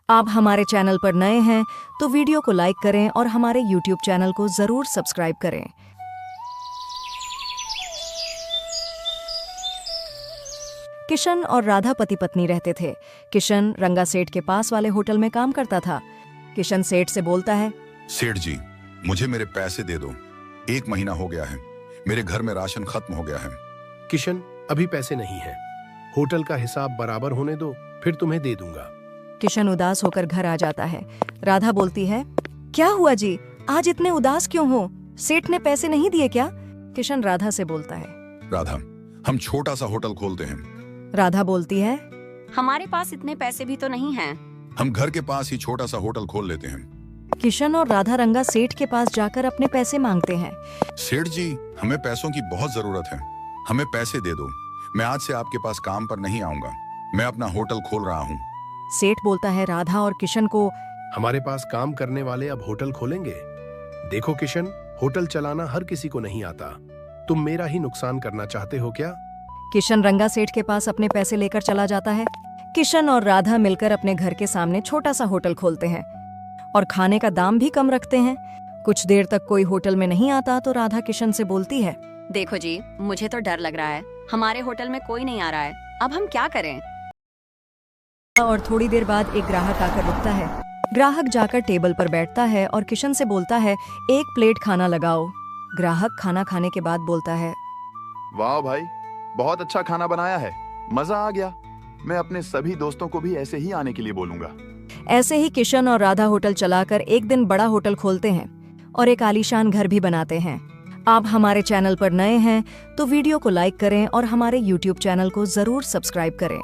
आप हमारे चैनल पर नए हैं तो वीडियो को लाइक करें और हमारे यूट्यूब चैनल को जरूर सब्सक्राइब करें। किशन और राधा पति पत्नी रहते थे। किशन रंगा सेठ के पास वाले होटल में काम करता था। किशन सेठ से बोलता है, सेठ जी, मुझे मेरे पैसे दे दो। 1 महीना हो गया है, मेरे घर में राशन खत्म हो गया है। किशन, अभी पैसे नहीं हैं। होटल का हिसाब बराबर होने दो, फिर तुम्हें दे दूंगा। किशन उदास होकर घर आ जाता है। राधा बोलती है, क्या हुआ जी, आज इतने उदास क्यों हो? सेठ ने पैसे नहीं दिए क्या? किशन राधा से बोलता है, राधा, हम छोटा सा होटल खोलते हैं। राधा बोलती है, हमारे पास इतने पैसे भी तो नहीं हैं। हम घर के पास ही छोटा सा होटल खोल लेते हैं। किशन और राधा रंगा सेठ के पास जाकर अपने पैसे मांगते हैं। सेठ जी, हमें पैसों की बहुत जरूरत है, हमें पैसे दे दो। मैं आज से आपके पास काम पर नहीं आऊंगा, मैं अपना होटल खोल रहा हूँ। सेठ बोलता है राधा और किशन को, हमारे पास काम करने वाले अब होटल खोलेंगे। देखो किशन, होटल चलाना हर किसी को नहीं आता। तुम मेरा ही नुकसान करना चाहते हो क्या? किशन रंगा सेठ के पास अपने पैसे लेकर चला जाता है। किशन और राधा मिलकर अपने घर के सामने छोटा सा होटल खोलते हैं और खाने का दाम भी कम रखते हैं। कुछ देर तक कोई होटल में नहीं आता तो राधा किशन से बोलती है, देखो जी, मुझे तो डर लग रहा है, हमारे होटल में कोई नहीं आ रहा है, अब हम क्या करें? और थोड़ी देर बाद एक ग्राहक आकर रुकता है। ग्राहक जाकर टेबल पर बैठता है और किशन से बोलता है, 1 प्लेट खाना लगाओ। ग्राहक खाना खाने के बाद बोलता है, वाह भाई, बहुत अच्छा खाना बनाया है, मजा आ गया। मैं अपने सभी दोस्तों को भी ऐसे ही आने के लिए बोलूंगा। ऐसे ही किशन और राधा होटल चलाकर एक दिन बड़ा होटल खोलते हैं और एक आलीशान घर भी बनाते हैं। आप हमारे चैनल पर नए हैं तो वीडियो को लाइक करें और हमारे यूट्यूब चैनल को जरूर सब्सक्राइब करें।